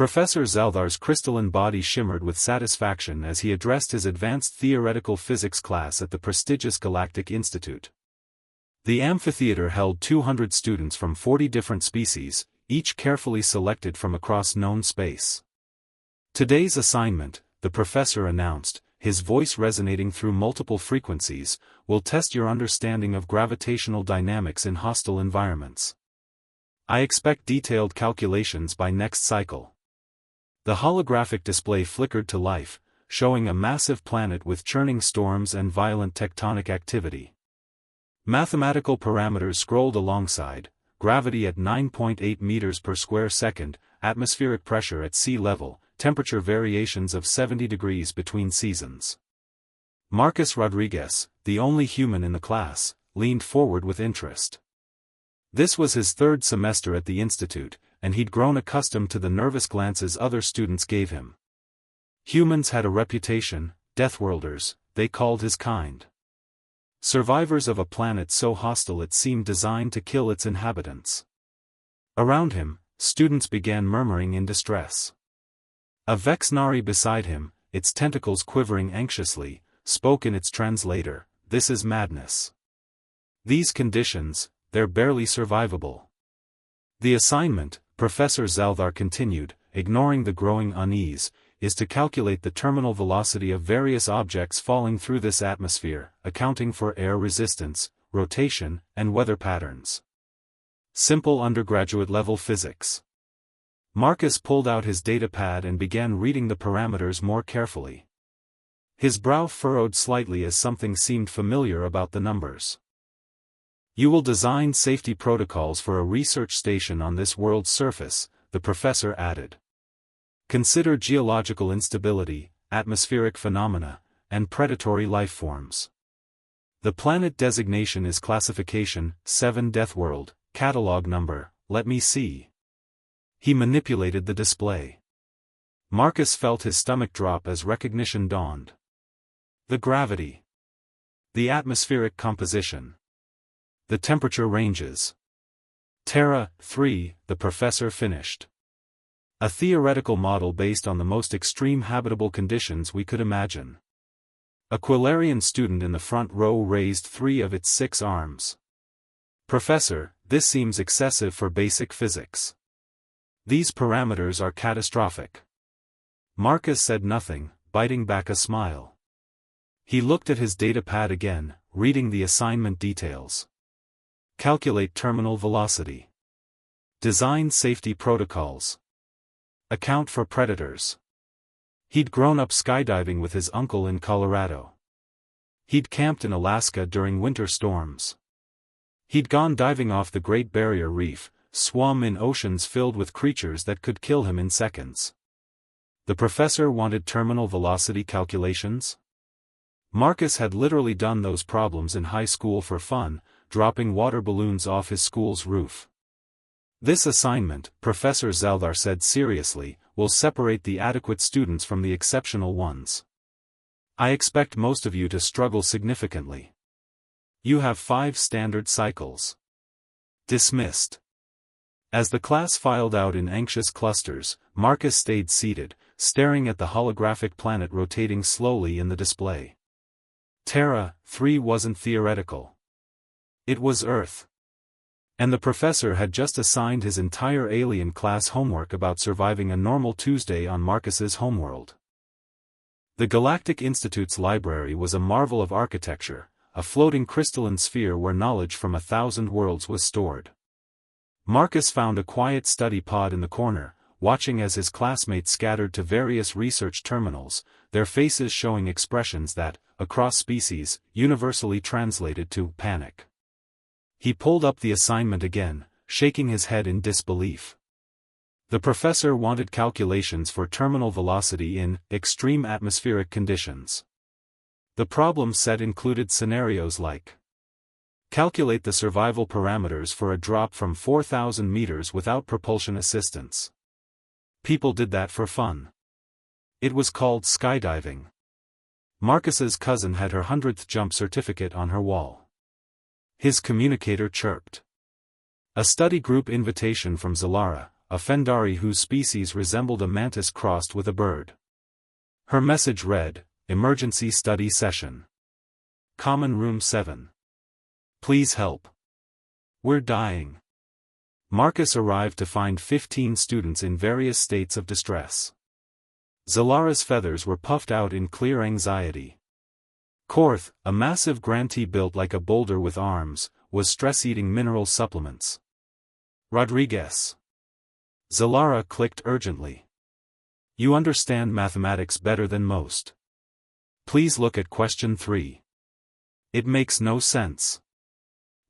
Professor Zalthar's crystalline body shimmered with satisfaction as he addressed his advanced theoretical physics class at the prestigious Galactic Institute. The amphitheater held 200 students from 40 different species, each carefully selected from across known space. Today's assignment, the professor announced, his voice resonating through multiple frequencies, will test your understanding of gravitational dynamics in hostile environments. I expect detailed calculations by next cycle. The holographic display flickered to life, showing a massive planet with churning storms and violent tectonic activity. Mathematical parameters scrolled alongside: gravity at 9.8 meters per square second, atmospheric pressure at sea level, temperature variations of 70 degrees between seasons. Marcus Rodriguez, the only human in the class, leaned forward with interest. This was his third semester at the institute, and he'd grown accustomed to the nervous glances other students gave him. Humans had a reputation, Deathworlders, they called his kind. Survivors of a planet so hostile it seemed designed to kill its inhabitants. Around him, students began murmuring in distress. A Vexnari beside him, its tentacles quivering anxiously, spoke in its translator, "This is madness. These conditions, they're barely survivable." The assignment, Professor Zalthar continued, ignoring the growing unease, is to calculate the terminal velocity of various objects falling through this atmosphere, accounting for air resistance, rotation, and weather patterns. Simple undergraduate-level physics. Marcus pulled out his datapad and began reading the parameters more carefully. His brow furrowed slightly as something seemed familiar about the numbers. You will design safety protocols for a research station on this world's surface, the professor added. Consider geological instability, atmospheric phenomena, and predatory life forms. The planet designation is classification 7 Deathworld, catalog number, let me see. He manipulated the display. Marcus felt his stomach drop as recognition dawned. The gravity. The atmospheric composition. The temperature ranges. Terra 3, the professor finished. A theoretical model based on the most extreme habitable conditions we could imagine. A Quillarian student in the front row raised 3 of its 6 arms. Professor, this seems excessive for basic physics. These parameters are catastrophic. Marcus said nothing, biting back a smile. He looked at his datapad again, reading the assignment details. Calculate terminal velocity. Design safety protocols. Account for predators. He'd grown up skydiving with his uncle in Colorado. He'd camped in Alaska during winter storms. He'd gone diving off the Great Barrier Reef, swum in oceans filled with creatures that could kill him in seconds. The professor wanted terminal velocity calculations? Marcus had literally done those problems in high school for fun, dropping water balloons off his school's roof. This assignment, Professor Zalthar said seriously, will separate the adequate students from the exceptional ones. I expect most of you to struggle significantly. You have 5 standard cycles. Dismissed. As the class filed out in anxious clusters, Marcus stayed seated, staring at the holographic planet rotating slowly in the display. Terra 3 wasn't theoretical. It was Earth. And the professor had just assigned his entire alien class homework about surviving a normal Tuesday on Marcus's homeworld. The Galactic Institute's library was a marvel of architecture, a floating crystalline sphere where knowledge from 1,000 worlds was stored. Marcus found a quiet study pod in the corner, watching as his classmates scattered to various research terminals, their faces showing expressions that, across species, universally translated to panic. He pulled up the assignment again, shaking his head in disbelief. The professor wanted calculations for terminal velocity in extreme atmospheric conditions. The problem set included scenarios like: calculate the survival parameters for a drop from 4,000 meters without propulsion assistance. People did that for fun. It was called skydiving. Marcus's cousin had her 100th jump certificate on her wall. His communicator chirped. A study group invitation from Zalara, a Fendari whose species resembled a mantis crossed with a bird. Her message read, "Emergency Study Session. Common Room 7. Please help. We're dying." Marcus arrived to find 15 students in various states of distress. Zalara's feathers were puffed out in clear anxiety. Korth, a massive grantee built like a boulder with arms, was stress-eating mineral supplements. Rodriguez. Zalara clicked urgently. "You understand mathematics better than most. Please look at question 3. It makes no sense."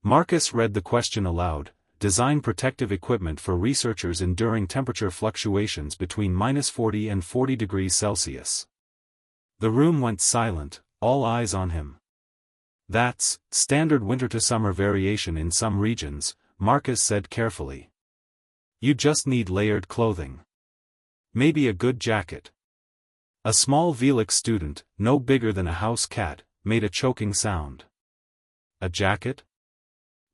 Marcus read the question aloud. Design protective equipment for researchers enduring temperature fluctuations between -40 and 40 degrees Celsius. The room went silent, all eyes on him. "That's standard winter to summer variation in some regions," Marcus said carefully. "You just need layered clothing. Maybe a good jacket." A small Velix student, no bigger than a house cat, made a choking sound. "A jacket?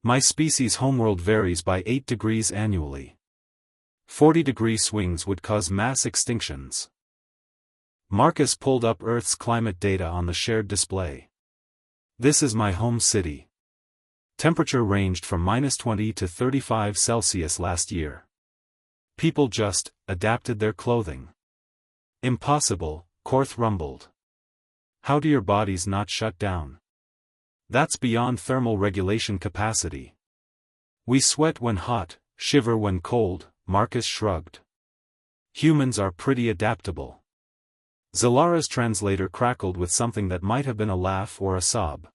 My species' homeworld varies by 8 degrees annually. 40-degree swings would cause mass extinctions." Marcus pulled up Earth's climate data on the shared display. "This is my home city. Temperature ranged from -20 to 35 Celsius last year. People just adapted their clothing." "Impossible," Korth rumbled. "How do your bodies not shut down? That's beyond thermal regulation capacity." "We sweat when hot, shiver when cold," Marcus shrugged. "Humans are pretty adaptable." Zalara's translator crackled with something that might have been a laugh or a sob.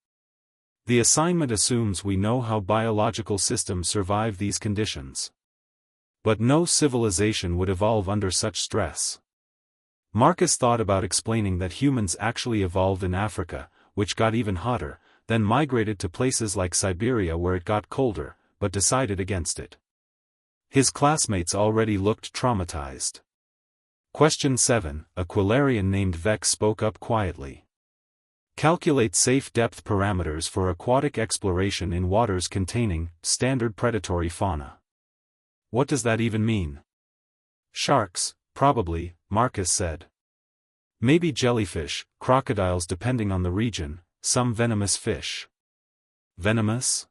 "The assignment assumes we know how biological systems survive these conditions. But no civilization would evolve under such stress." Marcus thought about explaining that humans actually evolved in Africa, which got even hotter, then migrated to places like Siberia where it got colder, but decided against it. His classmates already looked traumatized. Question 7, a Quilarian named Vex spoke up quietly. "Calculate safe depth parameters for aquatic exploration in waters containing standard predatory fauna." "What does that even mean?" "Sharks, probably," Marcus said. "Maybe jellyfish, crocodiles depending on the region, some venomous fish." "Venomous?"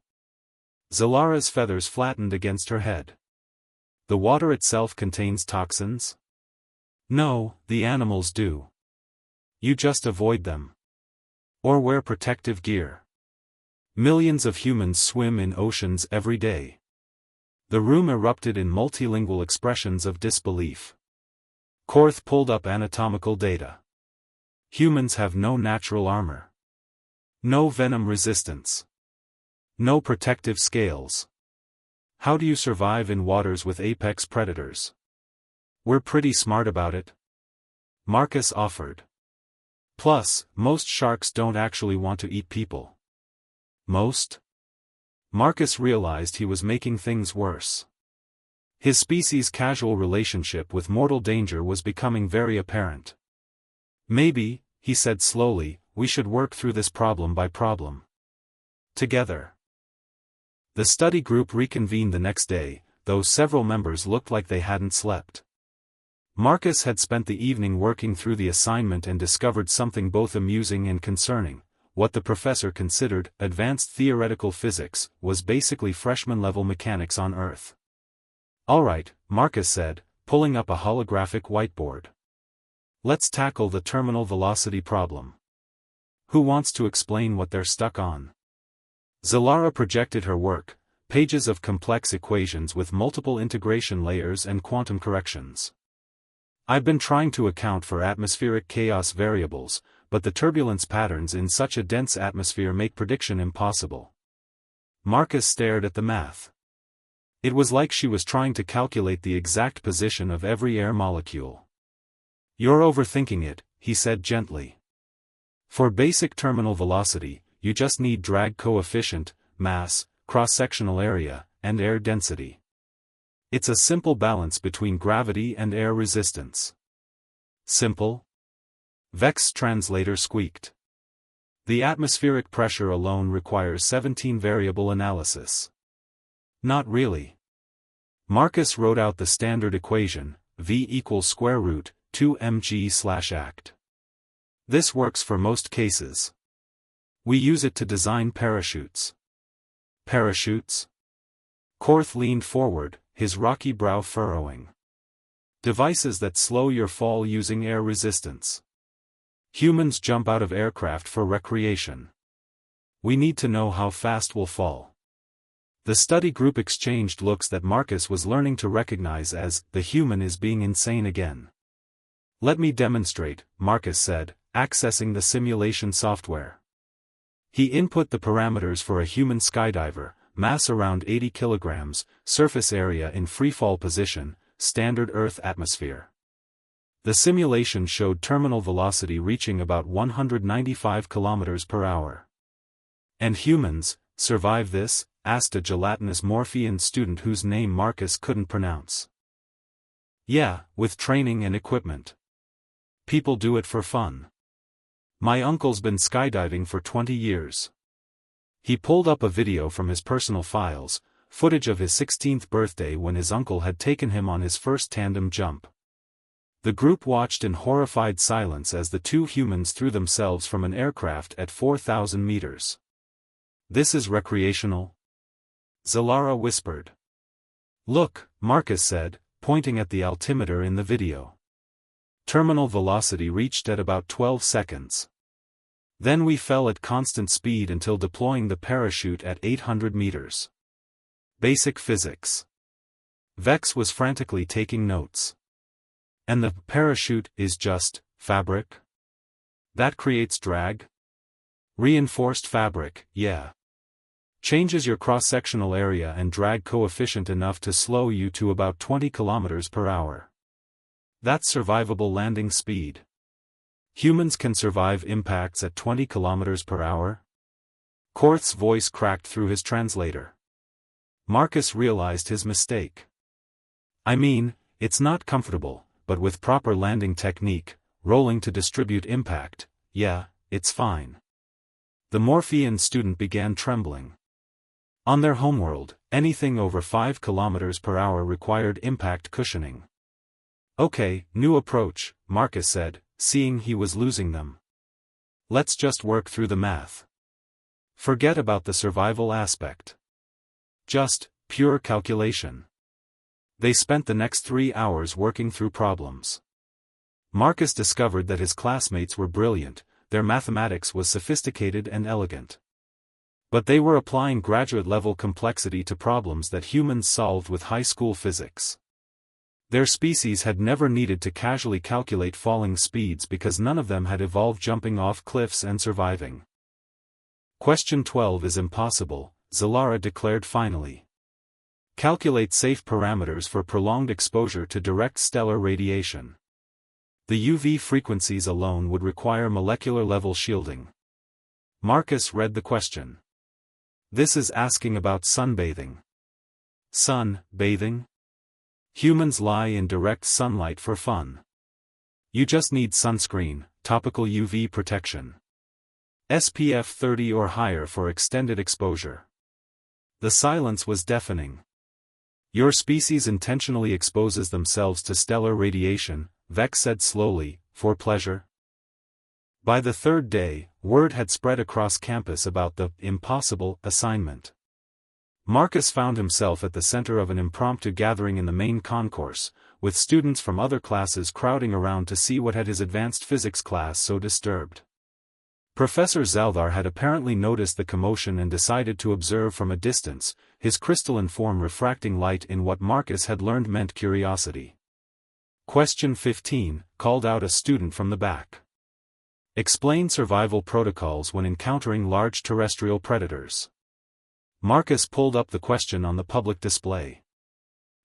Zalara's feathers flattened against her head. "The water itself contains toxins?" "No, the animals do. You just avoid them. Or wear protective gear. Millions of humans swim in oceans every day." The room erupted in multilingual expressions of disbelief. Korth pulled up anatomical data. "Humans have no natural armor. No venom resistance. No protective scales. How do you survive in waters with apex predators?" "We're pretty smart about it," Marcus offered. "Plus, most sharks don't actually want to eat people." "Most?" Marcus realized he was making things worse. His species' casual relationship with mortal danger was becoming very apparent. "Maybe," he said slowly, "we should work through this problem by problem. Together." The study group reconvened the next day, though several members looked like they hadn't slept. Marcus had spent the evening working through the assignment and discovered something both amusing and concerning. What the professor considered advanced theoretical physics was basically freshman-level mechanics on Earth. "All right," Marcus said, pulling up a holographic whiteboard. "Let's tackle the terminal velocity problem. Who wants to explain what they're stuck on?" Zalara projected her work, pages of complex equations with multiple integration layers and quantum corrections. "I've been trying to account for atmospheric chaos variables, but the turbulence patterns in such a dense atmosphere make prediction impossible." Marcus stared at the math. It was like she was trying to calculate the exact position of every air molecule. "You're overthinking it," he said gently. "For basic terminal velocity, you just need drag coefficient, mass, cross-sectional area, and air density. It's a simple balance between gravity and air resistance." "Simple?" Vex's translator squeaked. "The atmospheric pressure alone requires 17-variable analysis." "Not really. Marcus wrote out the standard equation, V equals square root 2 mg/act. This works for most cases. We use it to design parachutes. Parachutes? Korth leaned forward, his rocky brow furrowing. Devices that slow your fall using air resistance. Humans jump out of aircraft for recreation. We need to know how fast we'll fall. The study group exchanged looks that Marcus was learning to recognize as, the human is being insane again. Let me demonstrate, Marcus said, accessing the simulation software. He input the parameters for a human skydiver, mass around 80 kilograms, surface area in freefall position, standard Earth atmosphere. The simulation showed terminal velocity reaching about 195 kilometers per hour. And humans, survive this? Asked a gelatinous Morphean student whose name Marcus couldn't pronounce. Yeah, with training and equipment. People do it for fun. My uncle's been skydiving for 20 years. He pulled up a video from his personal files, footage of his 16th birthday when his uncle had taken him on his first tandem jump. The group watched in horrified silence as the two humans threw themselves from an aircraft at 4,000 meters. This is recreational? Zalara whispered. Look, Marcus said, pointing at the altimeter in the video. Terminal velocity reached at about 12 seconds. Then we fell at constant speed until deploying the parachute at 800 meters. Basic physics. Vex was frantically taking notes. And the parachute is just fabric? That creates drag? Reinforced fabric, yeah. Changes your cross-sectional area and drag coefficient enough to slow you to about 20 kilometers per hour. That's survivable landing speed. Humans can survive impacts at 20 kilometers per hour? Korth's voice cracked through his translator. Marcus realized his mistake. I mean, it's not comfortable, but with proper landing technique, rolling to distribute impact, yeah, it's fine. The Morphean student began trembling. On their homeworld, anything over 5 kilometers per hour required impact cushioning. Okay, new approach, Marcus said, seeing he was losing them. Let's just work through the math. Forget about the survival aspect. Just, pure calculation. They spent the next 3 hours working through problems. Marcus discovered that his classmates were brilliant, their mathematics was sophisticated and elegant. But they were applying graduate-level complexity to problems that humans solved with high school physics. Their species had never needed to casually calculate falling speeds because none of them had evolved jumping off cliffs and surviving. Question 12 is impossible, Zalara declared finally. Calculate safe parameters for prolonged exposure to direct stellar radiation. The UV frequencies alone would require molecular-level shielding. Marcus read the question. This is asking about sunbathing. Sun bathing? Humans lie in direct sunlight for fun. You just need sunscreen, topical UV protection. SPF 30 or higher for extended exposure. The silence was deafening. Your species intentionally exposes themselves to stellar radiation, Vex said slowly, for pleasure. By the third day, word had spread across campus about the impossible assignment. Marcus found himself at the center of an impromptu gathering in the main concourse, with students from other classes crowding around to see what had his advanced physics class so disturbed. Professor Zaldar had apparently noticed the commotion and decided to observe from a distance, his crystalline form refracting light in what Marcus had learned meant curiosity. Question 15, called out a student from the back. Explain survival protocols when encountering large terrestrial predators. Marcus pulled up the question on the public display.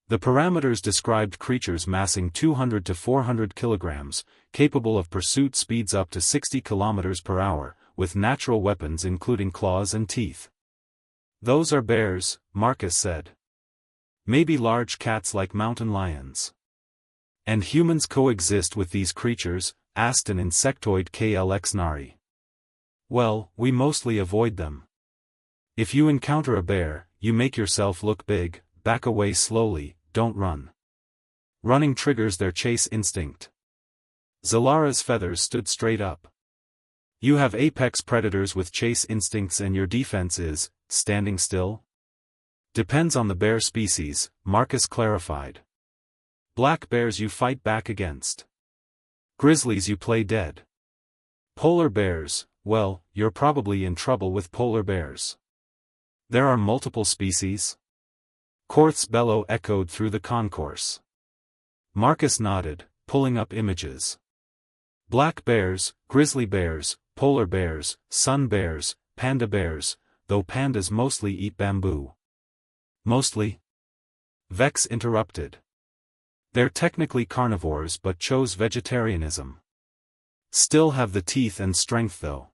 The parameters described creatures massing 200 to 400 kilograms, capable of pursuit speeds up to 60 kilometers per hour, with natural weapons including claws and teeth. Those are bears, Marcus said. Maybe large cats like mountain lions. And humans coexist with these creatures, asked an insectoid KLX Nari. Well, we mostly avoid them. If you encounter a bear, you make yourself look big, back away slowly, don't run. Running triggers their chase instinct. Zalara's feathers stood straight up. You have apex predators with chase instincts and your defense is, standing still? Depends on the bear species, Marcus clarified. Black bears you fight back against. Grizzlies you play dead. Polar bears, well, you're probably in trouble with polar bears. There are multiple species? Korth's bellow echoed through the concourse. Marcus nodded, pulling up images. Black bears, grizzly bears, polar bears, sun bears, panda bears, though pandas mostly eat bamboo. Mostly? Vex interrupted. They're technically carnivores but chose vegetarianism. Still have the teeth and strength though.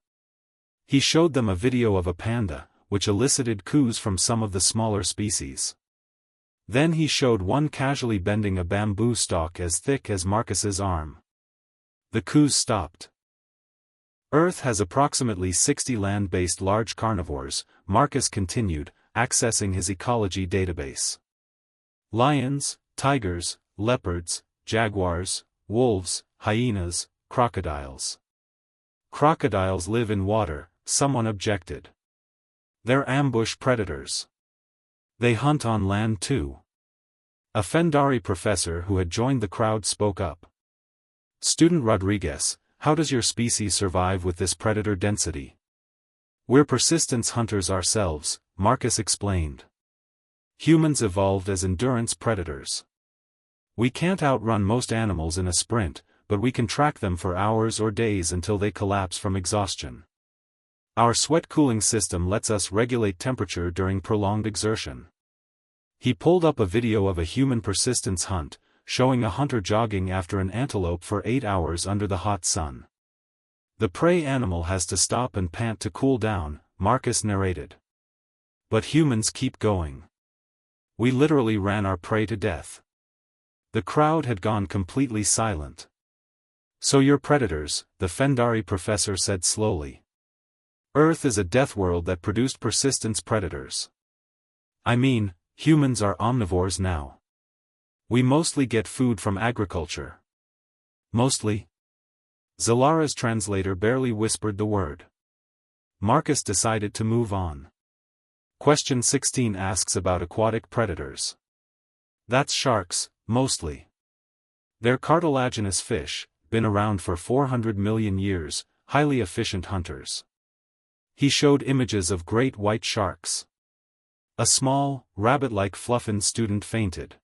He showed them a video of a panda, which elicited coos from some of the smaller species. Then he showed one casually bending a bamboo stalk as thick as Marcus's arm. The coos stopped. Earth has approximately 60 land-based large carnivores, Marcus continued, accessing his ecology database. Lions, tigers, leopards, jaguars, wolves, hyenas, crocodiles. Crocodiles live in water, someone objected. They're ambush predators. They hunt on land too. A Fendari professor who had joined the crowd spoke up. Student Rodriguez, how does your species survive with this predator density? We're persistence hunters ourselves, Marcus explained. Humans evolved as endurance predators. We can't outrun most animals in a sprint, but we can track them for hours or days until they collapse from exhaustion. Our sweat cooling system lets us regulate temperature during prolonged exertion. He pulled up a video of a human persistence hunt, showing a hunter jogging after an antelope for 8 hours under the hot sun. The prey animal has to stop and pant to cool down, Marcus narrated. But humans keep going. We literally ran our prey to death. The crowd had gone completely silent. So you're predators, the Fendari professor said slowly. Earth is a death world that produced persistence predators. I mean, humans are omnivores now. We mostly get food from agriculture. Mostly? Zalara's translator barely whispered the word. Marcus decided to move on. Question 16 asks about aquatic predators. That's sharks, mostly. They're cartilaginous fish, been around for 400 million years, highly efficient hunters. He showed images of great white sharks. A small, rabbit-like Fluffin student fainted.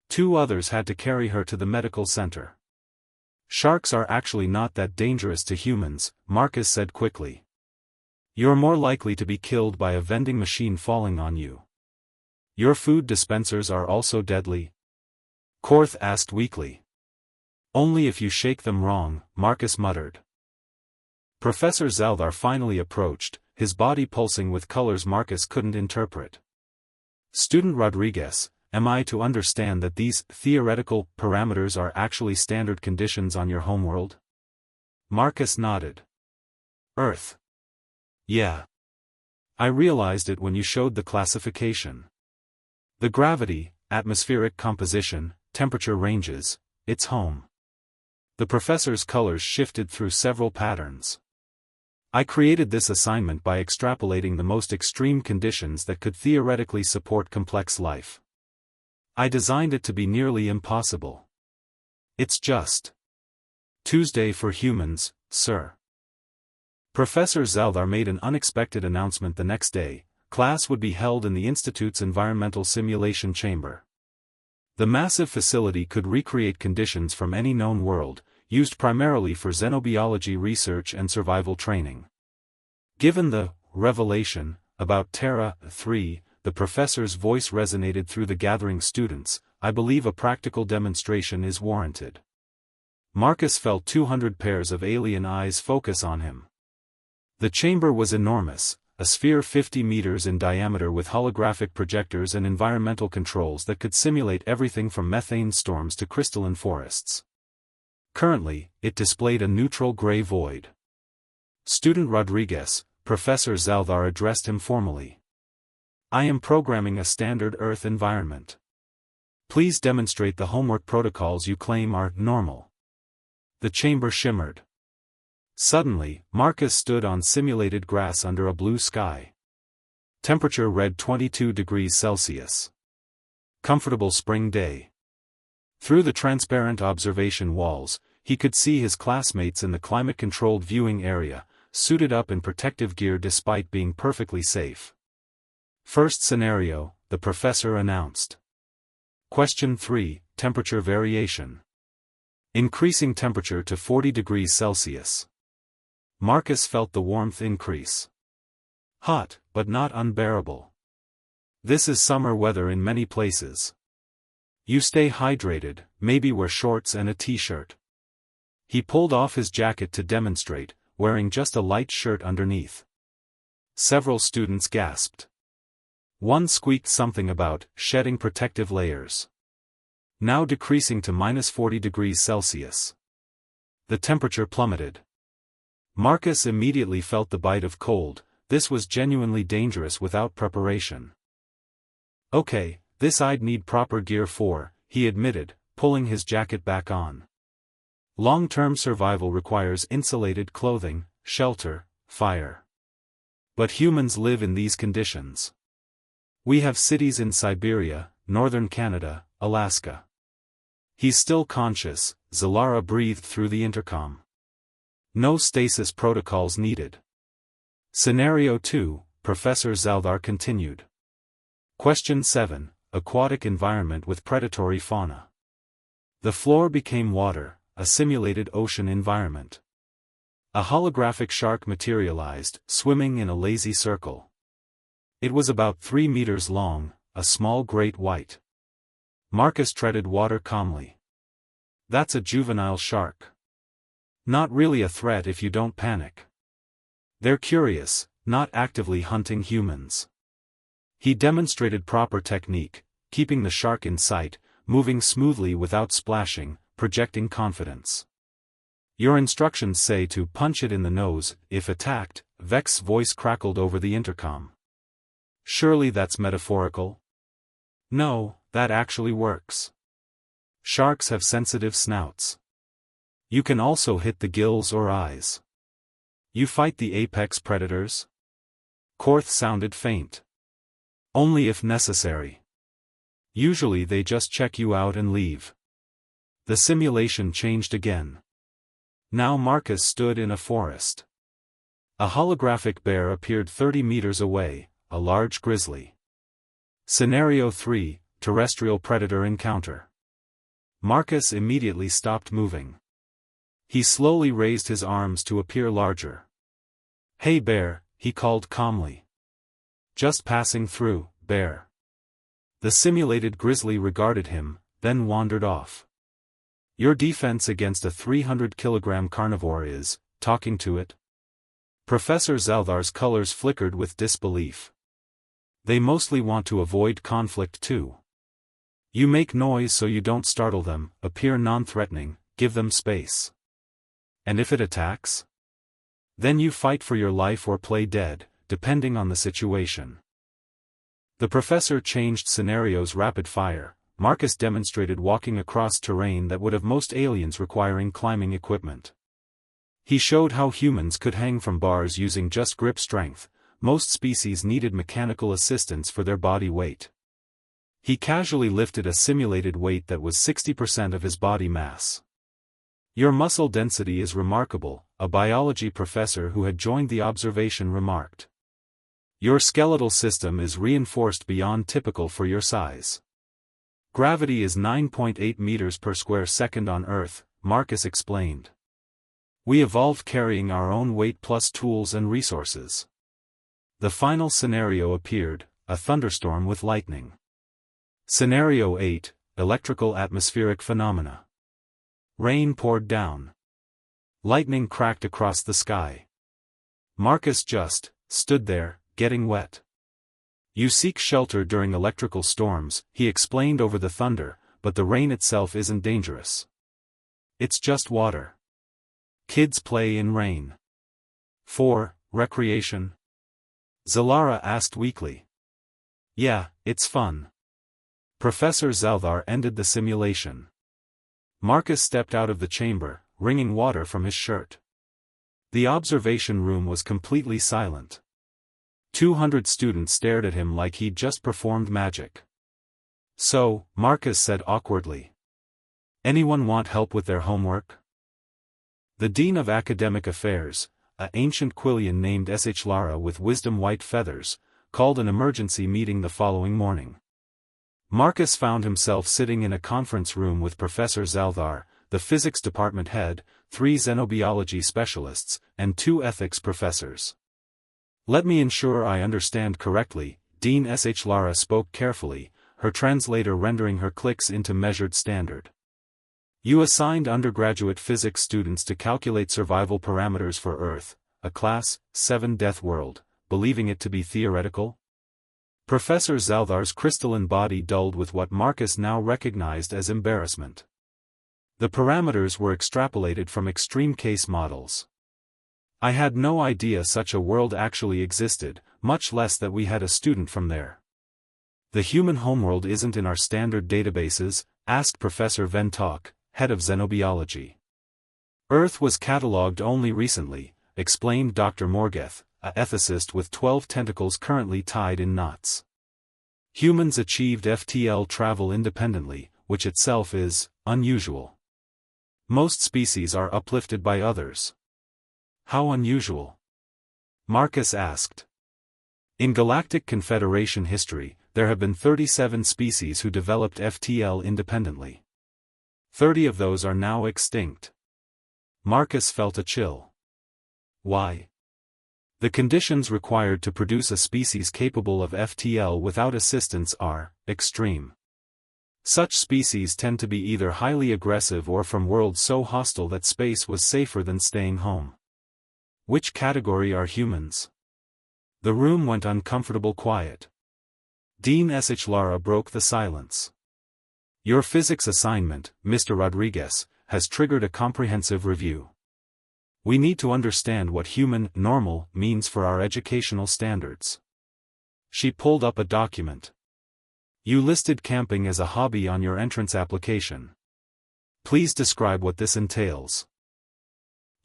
2 others had to carry her to the medical center. Sharks are actually not that dangerous to humans, Marcus said quickly. You're more likely to be killed by a vending machine falling on you. Your food dispensers are also deadly? Korth asked weakly. Only if you shake them wrong, Marcus muttered. Professor Zeldar finally approached, his body pulsing with colors Marcus couldn't interpret. Student Rodriguez, am I to understand that these theoretical parameters are actually standard conditions on your homeworld? Marcus nodded. Earth. Yeah. I realized it when you showed the classification. The gravity, atmospheric composition, temperature ranges, it's home. The professor's colors shifted through several patterns. I created this assignment by extrapolating the most extreme conditions that could theoretically support complex life. I designed it to be nearly impossible. It's just Tuesday for humans, sir. Professor Zeldar made an unexpected announcement the next day. Class would be held in the Institute's environmental simulation chamber. The massive facility could recreate conditions from any known world, used primarily for xenobiology research and survival training. Given the revelation about Terra 3, the professor's voice resonated through the gathering students. I believe a practical demonstration is warranted. Marcus felt 200 pairs of alien eyes focus on him. The chamber was enormous, a sphere 50 meters in diameter with holographic projectors and environmental controls that could simulate everything from methane storms to crystalline forests. Currently, it displayed a neutral gray void. Student Rodriguez, Professor Zeldar addressed him formally. I am programming a standard Earth environment. Please demonstrate the homework protocols you claim are normal. The chamber shimmered. Suddenly, Marcus stood on simulated grass under a blue sky. Temperature read 22 degrees Celsius. Comfortable spring day. Through the transparent observation walls, he could see his classmates in the climate-controlled viewing area, suited up in protective gear despite being perfectly safe. First scenario, the professor announced. Question 3, temperature variation. Increasing temperature to 40 degrees Celsius. Marcus felt the warmth increase. Hot, but not unbearable. This is summer weather in many places. You stay hydrated, maybe wear shorts and a t-shirt. He pulled off his jacket to demonstrate, wearing just a light shirt underneath. Several students gasped. One squeaked something about shedding protective layers. Now decreasing to -40 degrees Celsius. The temperature plummeted. Marcus immediately felt the bite of cold. This was genuinely dangerous without preparation. Okay, this I'd need proper gear for, he admitted, pulling his jacket back on. Long-term survival requires insulated clothing, shelter, fire. But humans live in these conditions. We have cities in Siberia, northern Canada, Alaska. He's still conscious, Zalara breathed through the intercom. No stasis protocols needed. Scenario 2, Professor Zaldar continued. Question 7, aquatic environment with predatory fauna. The floor became water, a simulated ocean environment. A holographic shark materialized, swimming in a lazy circle. It was about 3 meters long, a small great white. Marcus treaded water calmly. That's a juvenile shark. Not really a threat if you don't panic. They're curious, not actively hunting humans. He demonstrated proper technique, keeping the shark in sight, moving smoothly without splashing, projecting confidence. Your instructions say to punch it in the nose, if attacked, Vex's voice crackled over the intercom. Surely that's metaphorical? No, that actually works. Sharks have sensitive snouts. You can also hit the gills or eyes. You fight the apex predators? Korth sounded faint. Only if necessary. Usually they just check you out and leave. The simulation changed again. Now Marcus stood in a forest. A holographic bear appeared 30 meters away, a large grizzly. Scenario 3, terrestrial predator encounter. Marcus immediately stopped moving. He slowly raised his arms to appear larger. Hey bear, he called calmly. Just passing through, bear. The simulated grizzly regarded him, then wandered off. Your defense against a 300-kilogram carnivore is, talking to it? Professor Zaldar's colors flickered with disbelief. They mostly want to avoid conflict too. You make noise so you don't startle them, appear non-threatening, give them space. And if it attacks? Then you fight for your life or play dead, depending on the situation. The professor changed scenarios rapid fire. Marcus demonstrated walking across terrain that would have most aliens requiring climbing equipment. He showed how humans could hang from bars using just grip strength. Most species needed mechanical assistance for their body weight. He casually lifted a simulated weight that was 60% of his body mass. Your muscle density is remarkable, a biology professor who had joined the observation remarked. Your skeletal system is reinforced beyond typical for your size. Gravity is 9.8 meters per square second on Earth, Marcus explained. We evolved carrying our own weight plus tools and resources. The final scenario appeared, a thunderstorm with lightning. Scenario 8, electrical atmospheric phenomena. Rain poured down. Lightning cracked across the sky. Marcus just stood there, getting wet. You seek shelter during electrical storms, he explained over the thunder, but the rain itself isn't dangerous. It's just water. Kids play in rain. For recreation? Zalara asked weakly. Yeah, it's fun. Professor Zelthar ended the simulation. Marcus stepped out of the chamber, wringing water from his shirt. The observation room was completely silent. 200 students stared at him like he'd just performed magic. "So," Marcus said awkwardly. "Anyone want help with their homework?" The Dean of Academic Affairs, an ancient Quillian named HFY with wisdom white feathers, called an emergency meeting the following morning. Marcus found himself sitting in a conference room with Professor Zelthar, the physics department head, 3 xenobiology specialists, and 2 ethics professors. "Let me ensure I understand correctly," Dean HFY spoke carefully, her translator rendering her clicks into measured standard. "You assigned undergraduate physics students to calculate survival parameters for Earth, a Class 7 Deathworld, believing it to be theoretical?" Professor Zelthar's crystalline body dulled with what Marcus now recognized as embarrassment. The parameters were extrapolated from extreme case models. "I had no idea such a world actually existed, much less that we had a student from there." "The human homeworld isn't in our standard databases?" asked Professor Ventok, head of xenobiology. "Earth was catalogued only recently," explained Dr. Morgeth, a ethicist with 12 tentacles currently tied in knots. "Humans achieved FTL travel independently, which itself is unusual. Most species are uplifted by others." "How unusual?" Marcus asked. "In Galactic Confederation history, there have been 37 species who developed FTL independently. 30 of those are now extinct." Marcus felt a chill. "Why?" "The conditions required to produce a species capable of FTL without assistance are extreme. Such species tend to be either highly aggressive or from worlds so hostile that space was safer than staying home." "Which category are humans?" The room went uncomfortable quiet. Dean HFY broke the silence. "Your physics assignment, Mr. Rodriguez, has triggered a comprehensive review. We need to understand what human normal means for our educational standards." She pulled up a document. "You listed camping as a hobby on your entrance application. Please describe what this entails."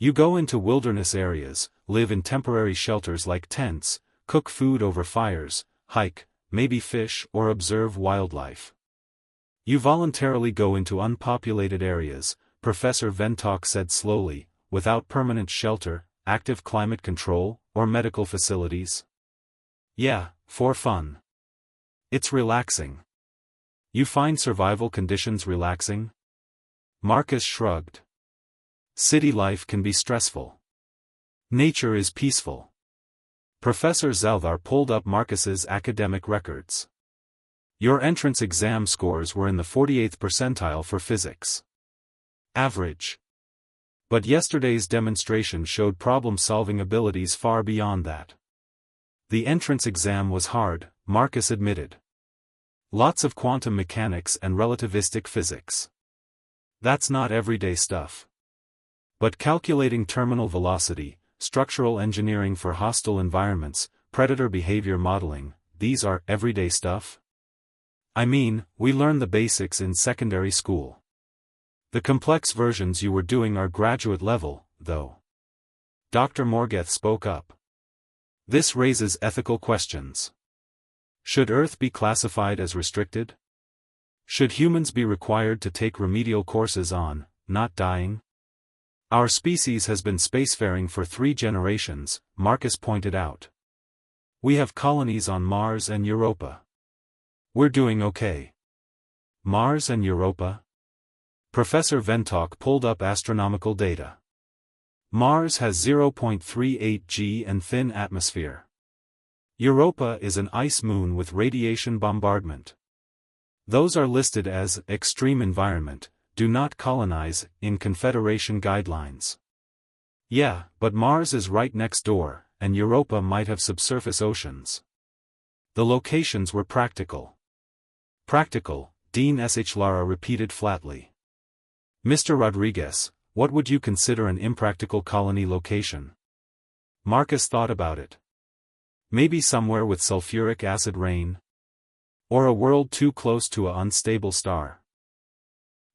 "You go into wilderness areas, live in temporary shelters like tents, cook food over fires, hike, maybe fish or observe wildlife. You voluntarily go into unpopulated areas," Professor Ventok said slowly, "without permanent shelter, active climate control, or medical facilities." "Yeah, for fun. It's relaxing." "You find survival conditions relaxing?" Marcus shrugged. "City life can be stressful. Nature is peaceful." Professor Zelthar pulled up Marcus's academic records. "Your entrance exam scores were in the 48th percentile for physics. Average. But yesterday's demonstration showed problem-solving abilities far beyond that." "The entrance exam was hard," Marcus admitted. "Lots of quantum mechanics and relativistic physics. That's not everyday stuff. But calculating terminal velocity, structural engineering for hostile environments, predator behavior modeling, these are everyday stuff? I mean, we learn the basics in secondary school. The complex versions you were doing are graduate level, though." Dr. Morgeth spoke up. "This raises ethical questions. Should Earth be classified as restricted? Should humans be required to take remedial courses on not dying? Our species has been spacefaring for 3 generations," Marcus pointed out. "We have colonies on Mars and Europa. We're doing okay." "Mars and Europa?" Professor Ventok pulled up astronomical data. "Mars has 0.38 G and thin atmosphere. Europa is an ice moon with radiation bombardment. Those are listed as extreme environment, do not colonize, in Confederation guidelines." "Yeah, but Mars is right next door, and Europa might have subsurface oceans." The locations were practical. "Practical," Dean HFY repeated flatly. "Mr. Rodriguez, what would you consider an impractical colony location?" Marcus thought about it. "Maybe somewhere with sulfuric acid rain?" Or a world too close to an unstable star.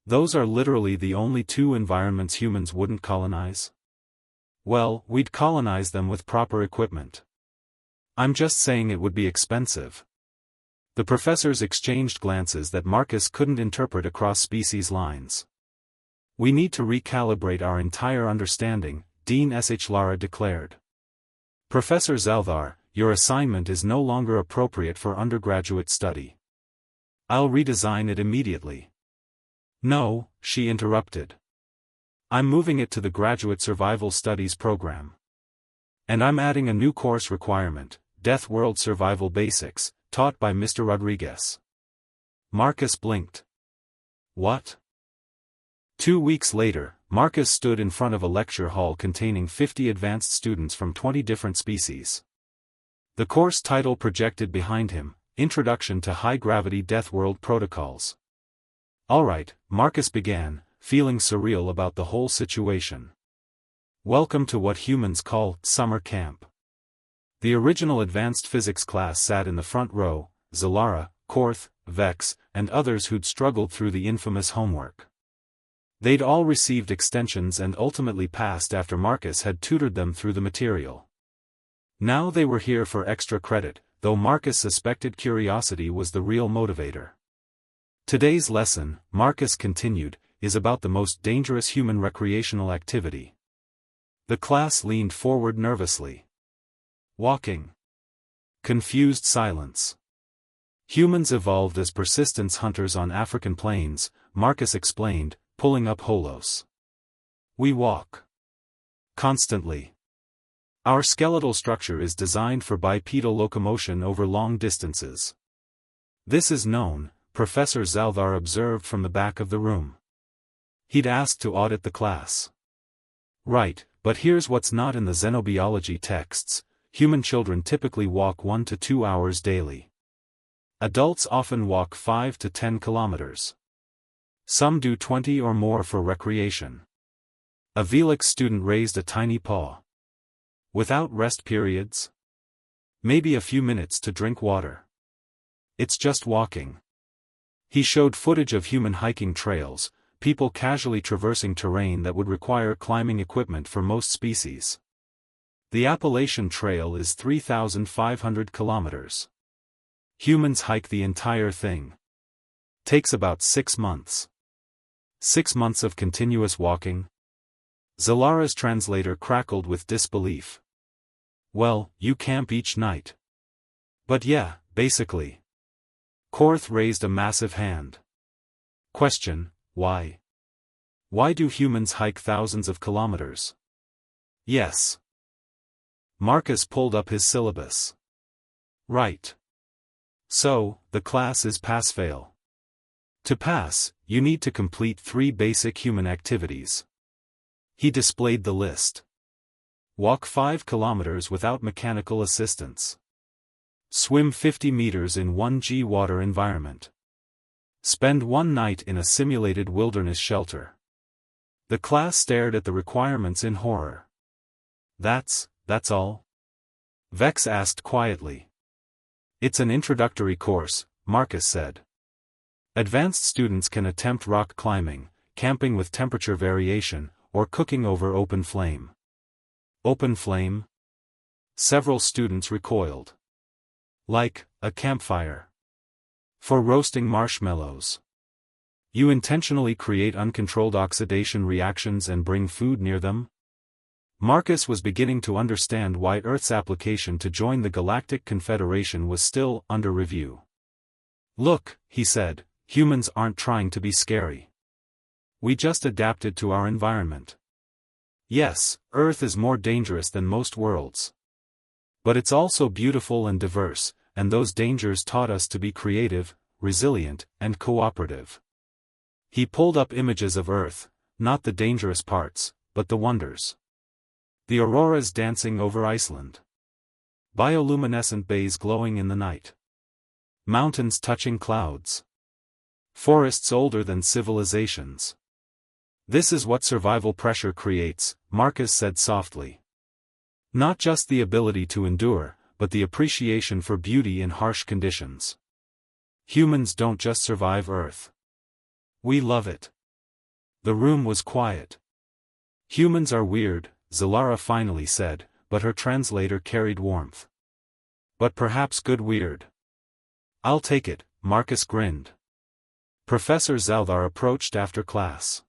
Those are literally the only two environments humans wouldn't colonize. Well, we'd colonize them with proper equipment. I'm just saying it would be expensive. The professors exchanged glances that Marcus couldn't interpret across species lines. We need to recalibrate our entire understanding, Dean Sh. Lara declared. Professor Zalthar, your assignment is no longer appropriate for undergraduate study. I'll redesign it immediately. No, she interrupted. I'm moving it to the Graduate Survival Studies program. And I'm adding a new course requirement, Deathworld Survival Basics, taught by Mr. Rodriguez. Marcus blinked. What? 2 weeks later, Marcus stood in front of a lecture hall containing 50 advanced students from 20 different species. The course title projected behind him, Introduction to High-Gravity Deathworld Protocols. Alright, Marcus began, feeling surreal about the whole situation. Welcome to what humans call summer camp. The original advanced physics class sat in the front row, Zalara, Korth, Vex, and others who'd struggled through the infamous homework. They'd all received extensions and ultimately passed after Marcus had tutored them through the material. Now they were here for extra credit, though Marcus suspected curiosity was the real motivator. Today's lesson, Marcus continued, is about the most dangerous human recreational activity. The class leaned forward nervously. Walking. Confused silence. Humans evolved as persistence hunters on African plains, Marcus explained, pulling up holos. We walk. Constantly. Our skeletal structure is designed for bipedal locomotion over long distances. This is known, Professor Zalthar observed from the back of the room. He'd asked to audit the class. Right, but here's what's not in the xenobiology texts. Human children typically walk 1 to 2 hours daily. Adults often walk 5 to 10 kilometers. Some do 20 or more for recreation. A Velix student raised a tiny paw. Without rest periods? Maybe a few minutes to drink water. It's just walking. He showed footage of human hiking trails, people casually traversing terrain that would require climbing equipment for most species. The Appalachian Trail is 3,500 kilometers. Humans hike the entire thing. Takes about 6 months. 6 months of continuous walking? Zalara's translator crackled with disbelief. Well, you camp each night. But yeah, basically. Korth raised a massive hand. Question, why? Why do humans hike thousands of kilometers? Yes. Marcus pulled up his syllabus. Right. So, the class is pass-fail. To pass, you need to complete 3 basic human activities. He displayed the list. Walk 5 kilometers without mechanical assistance. Swim 50 meters in 1G water environment. Spend 1 night in a simulated wilderness shelter. The class stared at the requirements in horror. That's all? Vex asked quietly. It's an introductory course, Marcus said. Advanced students can attempt rock climbing, camping with temperature variation, or cooking over open flame. Open flame? Several students recoiled. Like, a campfire. For roasting marshmallows. You intentionally create uncontrolled oxidation reactions and bring food near them? Marcus was beginning to understand why Earth's application to join the Galactic Confederation was still under review. Look, he said, humans aren't trying to be scary. We just adapted to our environment. Yes, Earth is more dangerous than most worlds. But it's also beautiful and diverse, and those dangers taught us to be creative, resilient, and cooperative. He pulled up images of Earth, not the dangerous parts, but the wonders. The auroras dancing over Iceland. Bioluminescent bays glowing in the night. Mountains touching clouds. Forests older than civilizations. This is what survival pressure creates, Marcus said softly. Not just the ability to endure, but the appreciation for beauty in harsh conditions. Humans don't just survive Earth. We love it. The room was quiet. Humans are weird, Zalara finally said, but her translator carried warmth. But perhaps good weird. I'll take it, Marcus grinned. Professor Zaldar approached after class.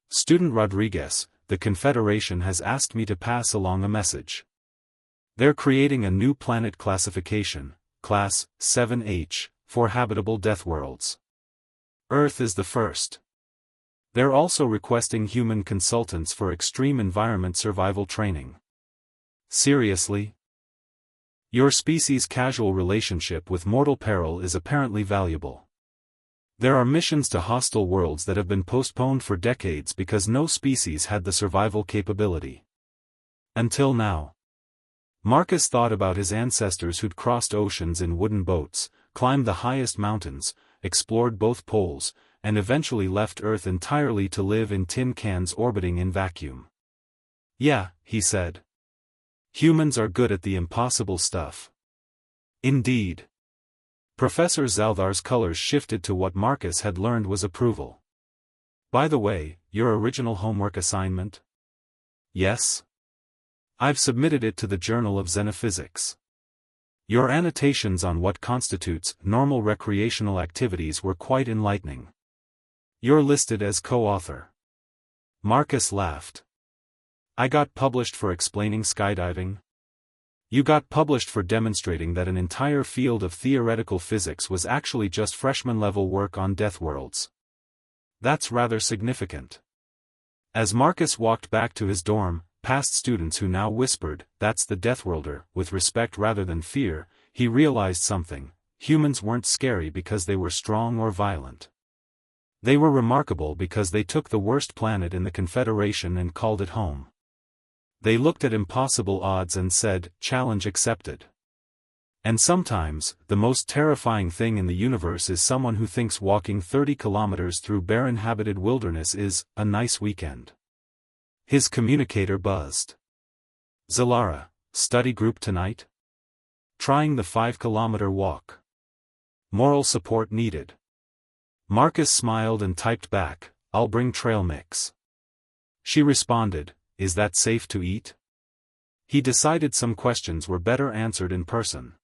Student Rodriguez, the Confederation has asked me to pass along a message. They're creating a new planet classification, Class 7H, for habitable Deathworlds. Earth is the first. They're also requesting human consultants for extreme environment survival training. Seriously? Your species' casual relationship with mortal peril is apparently valuable. There are missions to hostile worlds that have been postponed for decades because no species had the survival capability. Until now. Marcus thought about his ancestors who'd crossed oceans in wooden boats, climbed the highest mountains, explored both poles, and eventually left Earth entirely to live in tin cans orbiting in vacuum. Yeah, he said. Humans are good at the impossible stuff. Indeed. Professor Zaldar's colors shifted to what Marcus had learned was approval. By the way, your original homework assignment? Yes? I've submitted it to the Journal of Xenophysics. Your annotations on what constitutes normal recreational activities were quite enlightening. You're listed as co-author. Marcus laughed. I got published for explaining skydiving. You got published for demonstrating that an entire field of theoretical physics was actually just freshman-level work on Deathworlds. That's rather significant. As Marcus walked back to his dorm, past students who now whispered, "That's the Deathworlder," with respect rather than fear, he realized something: humans weren't scary because they were strong or violent. They were remarkable because they took the worst planet in the Confederation and called it home. They looked at impossible odds and said, "Challenge accepted." And sometimes, the most terrifying thing in the universe is someone who thinks walking 30 kilometers through barren-habited wilderness is a nice weekend. His communicator buzzed. Zalara, study group tonight? Trying the 5-kilometer walk. Moral support needed. Marcus smiled and typed back, "I'll bring trail mix." She responded, "Is that safe to eat?" He decided some questions were better answered in person.